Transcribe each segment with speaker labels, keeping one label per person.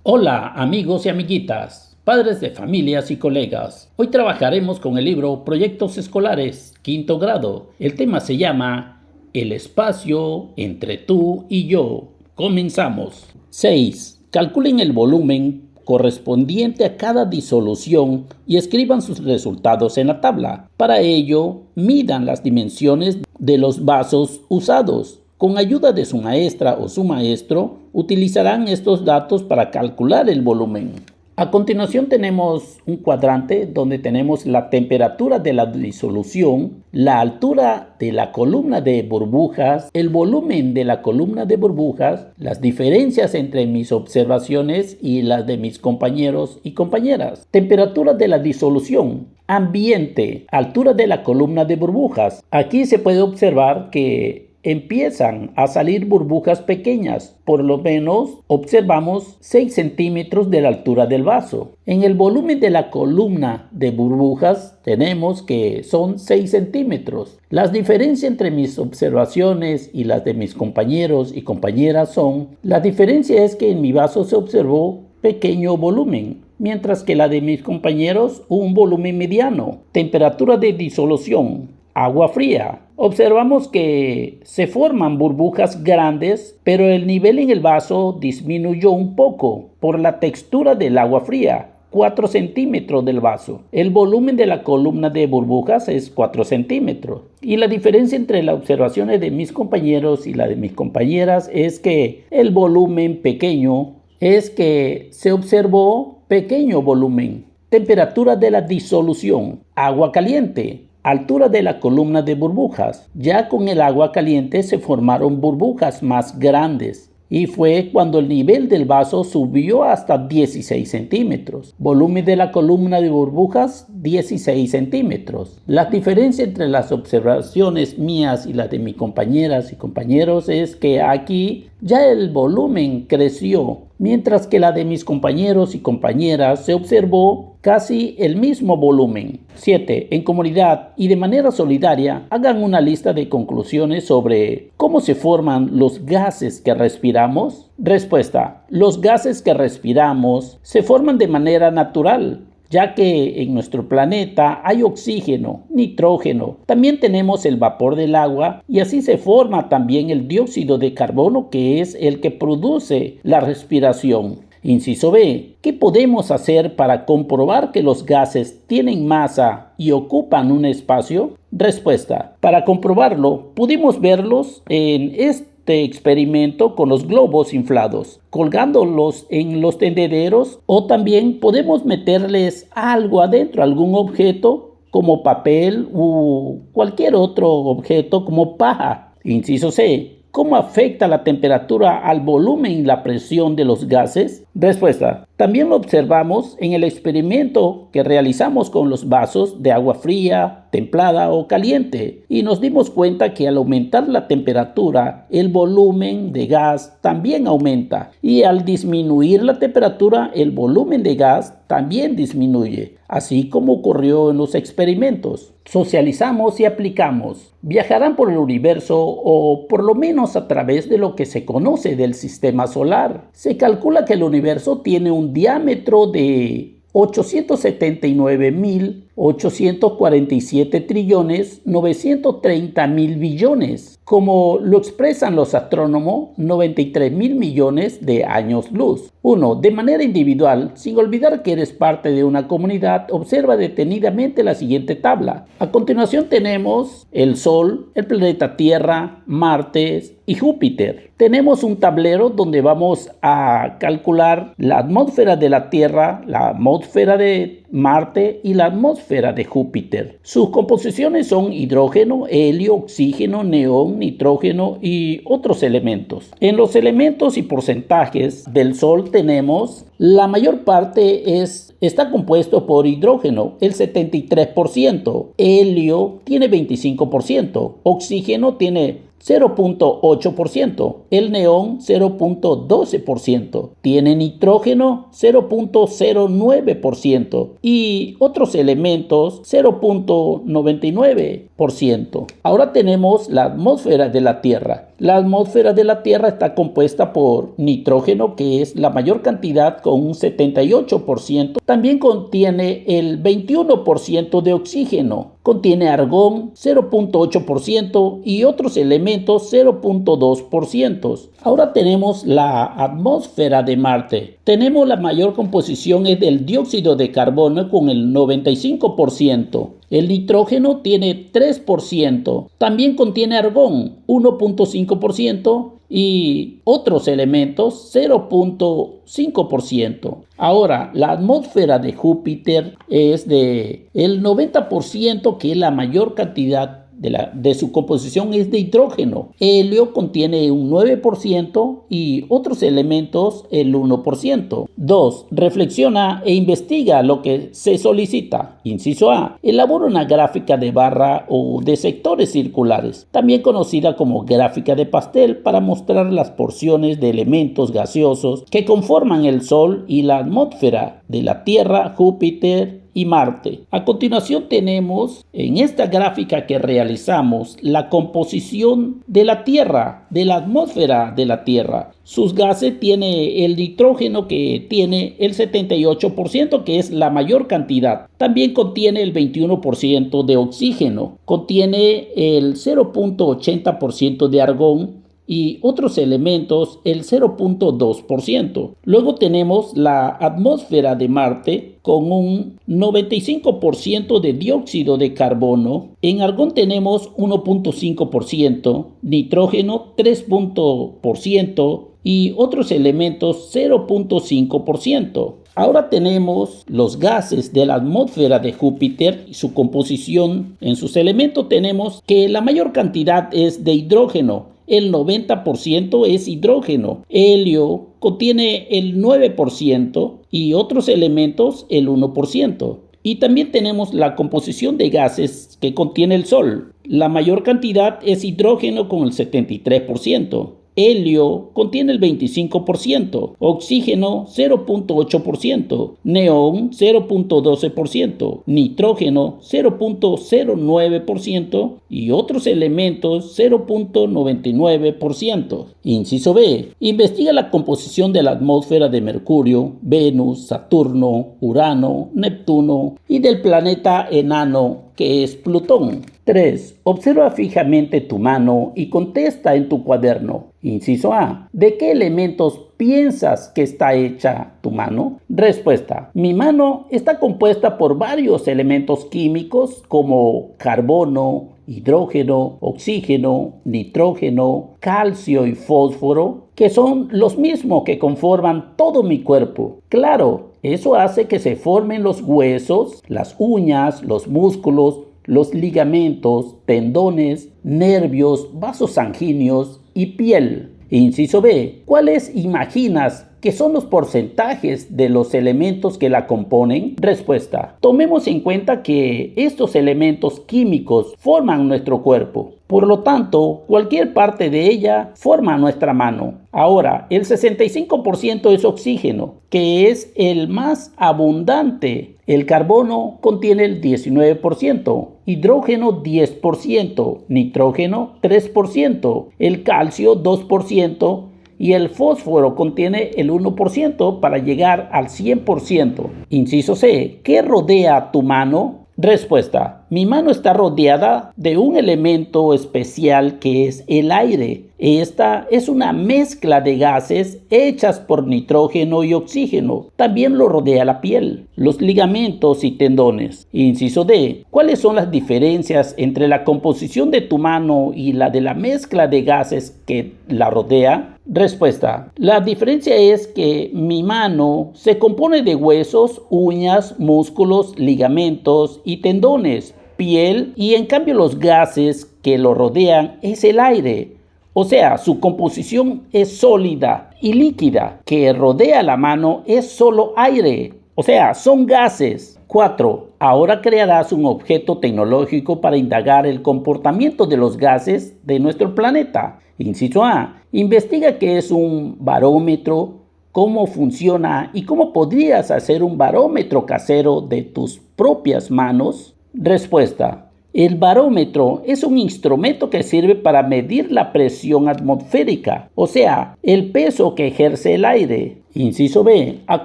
Speaker 1: Hola amigos y amiguitas, padres de familias y colegas. Hoy trabajaremos con el libro Proyectos Escolares, quinto grado. El tema se llama El espacio entre tú y yo. Comenzamos. 6. Calculen el volumen correspondiente a cada disolución y escriban sus resultados en la tabla. Para ello, midan las dimensiones de los vasos usados. Con ayuda de su maestra o su maestro, utilizarán estos datos para calcular el volumen. A continuación tenemos un cuadrante donde tenemos la temperatura de la disolución, la altura de la columna de burbujas, el volumen de la columna de burbujas, las diferencias entre mis observaciones y las de mis compañeros y compañeras. Temperatura de la disolución, ambiente, altura de la columna de burbujas. Aquí se puede observar que empiezan a salir burbujas pequeñas, por lo menos observamos 6 centímetros de la altura del vaso. En el volumen de la columna de burbujas tenemos que son 6 centímetros. Las diferencias entre mis observaciones y las de mis compañeros y compañeras la diferencia es que en mi vaso se observó pequeño volumen, mientras que la de mis compañeros un volumen mediano. Temperatura de disolución, agua fría. Observamos que se forman burbujas grandes, pero el nivel en el vaso disminuyó un poco por la textura del agua fría, 4 centímetros del vaso. El volumen de la columna de burbujas es 4 centímetros. Y la diferencia entre las observaciones de mis compañeros y la de mis compañeras es que el volumen pequeño es que se observó pequeño volumen. Temperatura de la disolución, agua caliente. Altura de la columna de burbujas. Ya con el agua caliente se formaron burbujas más grandes y fue cuando el nivel del vaso subió hasta 16 centímetros. Volumen de la columna de burbujas, 16 centímetros. La diferencia entre las observaciones mías y las de mis compañeras y compañeros es que aquí ya el volumen creció, mientras que la de mis compañeros y compañeras se observó casi el mismo volumen. 7. En comunidad y de manera solidaria, hagan una lista de conclusiones sobre cómo se forman los gases que respiramos. Respuesta. Los gases que respiramos se forman de manera natural, ya que en nuestro planeta hay oxígeno, nitrógeno, también tenemos el vapor del agua y así se forma también el dióxido de carbono, que es el que produce la respiración. Inciso B. ¿Qué podemos hacer para comprobar que los gases tienen masa y ocupan un espacio? Respuesta. Para comprobarlo, pudimos verlos en este experimento con los globos inflados, colgándolos en los tendederos, o también podemos meterles algo adentro, algún objeto como papel u cualquier otro objeto como paja. Inciso C. ¿Cómo afecta la temperatura al volumen y la presión de los gases? Respuesta. También lo observamos en el experimento que realizamos con los vasos de agua fría, templada o caliente, y nos dimos cuenta que al aumentar la temperatura, el volumen de gas también aumenta, y al disminuir la temperatura, el volumen de gas también disminuye, así como ocurrió en los experimentos. Socializamos y aplicamos. Viajarán por el universo o por lo menos a través de lo que se conoce del sistema solar. Se calcula que el universo tiene un diámetro de 879.847 trillones 930.000 billones, como lo expresan los astrónomos, 93.000 millones de años luz. 1. De manera individual, sin olvidar que eres parte de una comunidad, observa detenidamente la siguiente tabla. A continuación tenemos el Sol, el planeta Tierra, Marte y Júpiter. Tenemos un tablero donde vamos a calcular la atmósfera de la Tierra, la atmósfera de Marte y la atmósfera de Júpiter. Sus composiciones son hidrógeno, helio, oxígeno, neón, nitrógeno y otros elementos. En los elementos y porcentajes del Sol tenemos la mayor parte está compuesto por hidrógeno, el 73%, helio tiene 25%, oxígeno tiene 0.8%, el neón 0.12%, tiene nitrógeno 0.09% y otros elementos 0.99%. Ahora tenemos la atmósfera de la Tierra. La atmósfera de la Tierra está compuesta por nitrógeno, que es la mayor cantidad con un 78%. También contiene el 21% de oxígeno. Contiene argón 0.8% y otros elementos 0.2%. Ahora tenemos la atmósfera de Marte. Tenemos la mayor composición es del dióxido de carbono con el 95%. El nitrógeno tiene 3%. También contiene argón 1.5% y otros elementos 0.5%. Ahora, la atmósfera de Júpiter es de el 90%, que es la mayor cantidad de su composición es de hidrógeno. Helio contiene un 9% y otros elementos el 1%. 2. Reflexiona e investiga lo que se solicita. Inciso A. Elabora una gráfica de barra o de sectores circulares, también conocida como gráfica de pastel, para mostrar las porciones de elementos gaseosos que conforman el Sol y la atmósfera de la Tierra, Júpiter y Marte. A continuación tenemos en esta gráfica que realizamos la composición de la Tierra, de la atmósfera de la Tierra. Sus gases tiene el nitrógeno, que tiene el 78%, que es la mayor cantidad. También contiene el 21% de oxígeno. Contiene el 0.80% de argón y otros elementos el 0.2%. Luego tenemos la atmósfera de Marte con un 95% de dióxido de carbono. En argón tenemos 1.5%, nitrógeno 3% y otros elementos 0.5%. Ahora tenemos los gases de la atmósfera de Júpiter y su composición. En sus elementos tenemos que la mayor cantidad es de hidrógeno. El 90% es hidrógeno. Helio contiene el 9% y otros elementos el 1%. Y también tenemos la composición de gases que contiene el Sol. La mayor cantidad es hidrógeno con el 73%. Helio contiene el 25%, oxígeno 0.8%, neón 0.12%, nitrógeno 0.09% y otros elementos 0.99%. Inciso B. Investiga la composición de la atmósfera de Mercurio, Venus, Saturno, Urano, Neptuno y del planeta enano que es Plutón. 3. Observa fijamente tu mano y contesta en tu cuaderno. Inciso A. ¿De qué elementos piensas que está hecha tu mano? Respuesta. Mi mano está compuesta por varios elementos químicos como carbono, hidrógeno, oxígeno, nitrógeno, calcio y fósforo, que son los mismos que conforman todo mi cuerpo. Claro, eso hace que se formen los huesos, las uñas, los músculos, los ligamentos, tendones, nervios, vasos sanguíneos y piel. Inciso B. ¿Cuáles imaginas que son los porcentajes de los elementos que la componen? Respuesta. Tomemos en cuenta que estos elementos químicos forman nuestro cuerpo. Por lo tanto, cualquier parte de ella forma nuestra mano. Ahora, el 65% es oxígeno, que es el más abundante. El carbono contiene el 19%, hidrógeno 10%, nitrógeno 3%, el calcio 2%, y el fósforo contiene el 1% para llegar al 100%. Inciso C. ¿Qué rodea tu mano? Respuesta. Mi mano está rodeada de un elemento especial que es el aire. Esta es una mezcla de gases hechas por nitrógeno y oxígeno. También lo rodea la piel, los ligamentos y tendones. Inciso D. ¿Cuáles son las diferencias entre la composición de tu mano y la de la mezcla de gases que la rodea? Respuesta. La diferencia es que mi mano se compone de huesos, uñas, músculos, ligamentos y tendones, piel, y en cambio los gases que lo rodean es el aire. O sea, su composición es sólida y líquida. Que rodea la mano es solo aire. O sea, son gases. 4. Ahora crearás un objeto tecnológico para indagar el comportamiento de los gases de nuestro planeta. Inciso A. Investiga qué es un barómetro, cómo funciona y cómo podrías hacer un barómetro casero de tus propias manos. Respuesta. El barómetro es un instrumento que sirve para medir la presión atmosférica, o sea, el peso que ejerce el aire. Inciso B. A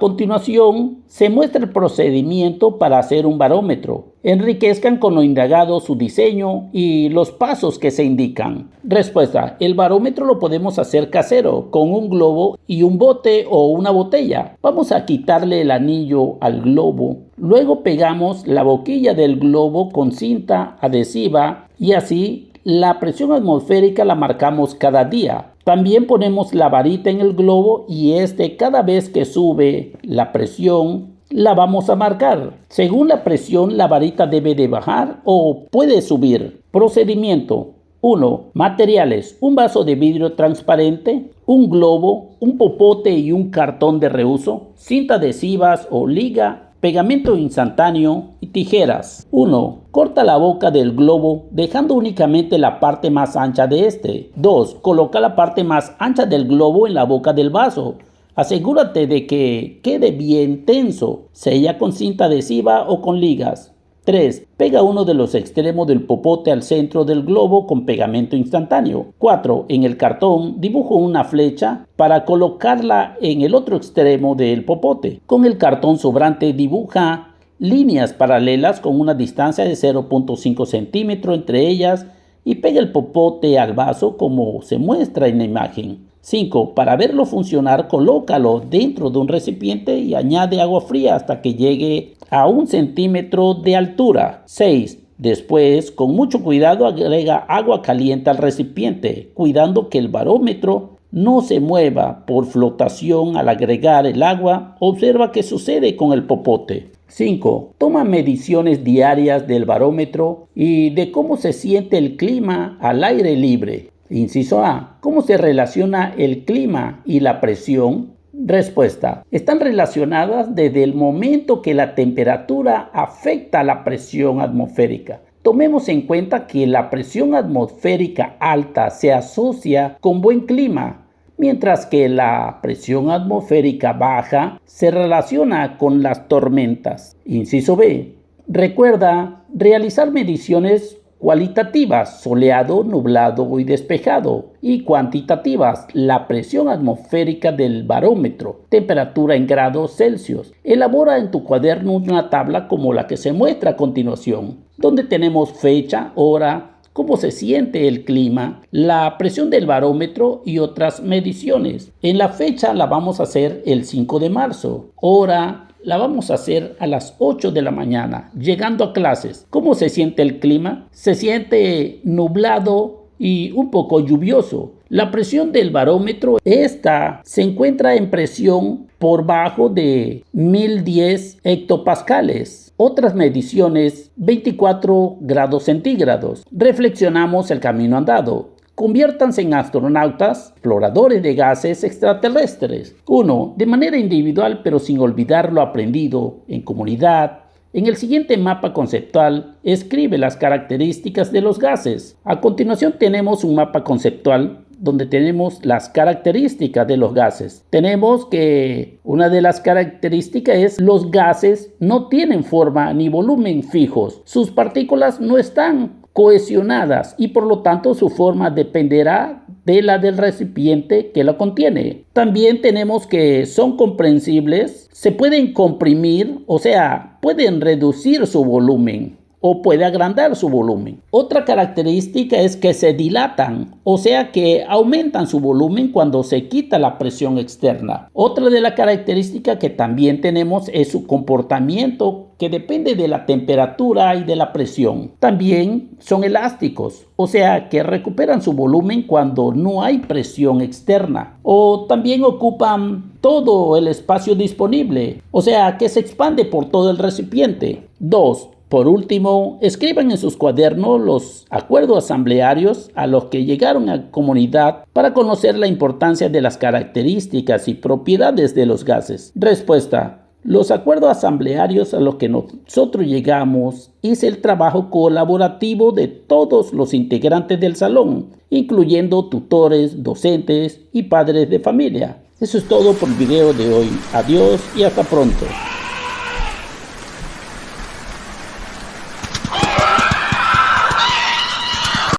Speaker 1: continuación, se muestra el procedimiento para hacer un barómetro. Enriquezcan con lo indagado su diseño y los pasos que se indican. Respuesta. El barómetro lo podemos hacer casero, con un globo y un bote o una botella. Vamos a quitarle el anillo al globo. Luego pegamos la boquilla del globo con cinta adhesiva y así la presión atmosférica la marcamos cada día. También ponemos la varita en el globo y cada vez que sube la presión, la vamos a marcar. Según la presión, la varita debe de bajar o puede subir. Procedimiento. 1. Materiales. Un vaso de vidrio transparente, un globo, un popote y un cartón de reuso, cinta adhesivas o liga, pegamento instantáneo y tijeras. 1. Corta la boca del globo dejando únicamente la parte más ancha de este. 2. Coloca la parte más ancha del globo en la boca del vaso. Asegúrate de que quede bien tenso. Sella con cinta adhesiva o con ligas. 3. Pega uno de los extremos del popote al centro del globo con pegamento instantáneo. 4. En el cartón dibujo una flecha para colocarla en el otro extremo del popote. Con el cartón sobrante dibuja líneas paralelas con una distancia de 0.5 centímetros entre ellas y pega el popote al vaso como se muestra en la imagen. 5. Para verlo funcionar, colócalo dentro de un recipiente y añade agua fría hasta que llegue a 1 centímetro de altura. 6. Después, con mucho cuidado, agrega agua caliente al recipiente, cuidando que el barómetro no se mueva por flotación al agregar el agua. Observa qué sucede con el popote. 5. Toma mediciones diarias del barómetro y de cómo se siente el clima al aire libre. Inciso A. ¿Cómo se relaciona el clima y la presión? Respuesta. Están relacionadas desde el momento que la temperatura afecta a la presión atmosférica. Tomemos en cuenta que la presión atmosférica alta se asocia con buen clima, mientras que la presión atmosférica baja se relaciona con las tormentas. Inciso B. Recuerda realizar mediciones cualitativas, soleado, nublado y despejado, y cuantitativas, la presión atmosférica del barómetro, temperatura en grados Celsius. Elabora en tu cuaderno una tabla como la que se muestra a continuación, donde tenemos fecha, hora, cómo se siente el clima, la presión del barómetro y otras mediciones. En la fecha la vamos a hacer el 5 de marzo, hora, la vamos a hacer a las 8 de la mañana, llegando a clases. ¿Cómo se siente el clima? Se siente nublado y un poco lluvioso. La presión del barómetro, esta se encuentra en presión por bajo de 1010 hectopascales. Otras mediciones, 24 grados centígrados. Reflexionamos el camino andado. Conviértanse en astronautas, exploradores de gases extraterrestres. 1. De manera individual, pero sin olvidar lo aprendido en comunidad. En el siguiente mapa conceptual, escribe las características de los gases. A continuación tenemos un mapa conceptual donde tenemos las características de los gases. Tenemos que una de las características es los gases no tienen forma ni volumen fijos. Sus partículas no están cohesionadas y por lo tanto su forma dependerá de la del recipiente que la contiene. También tenemos que son comprensibles, se pueden comprimir, o sea, pueden reducir su volumen o puede agrandar su volumen. Otra característica es que se dilatan, o sea que aumentan su volumen cuando se quita la presión externa. Otra de las características que también tenemos es su comportamiento, que depende de la temperatura y de la presión. También son elásticos, o sea que recuperan su volumen cuando no hay presión externa. O también ocupan todo el espacio disponible, o sea que se expande por todo el recipiente. 2. Por último, escriban en sus cuadernos los acuerdos asamblearios a los que llegaron a comunidad para conocer la importancia de las características y propiedades de los gases. Respuesta. Los acuerdos asamblearios a los que nosotros llegamos es el trabajo colaborativo de todos los integrantes del salón, incluyendo tutores, docentes y padres de familia. Eso es todo por el video de hoy. Adiós y hasta pronto.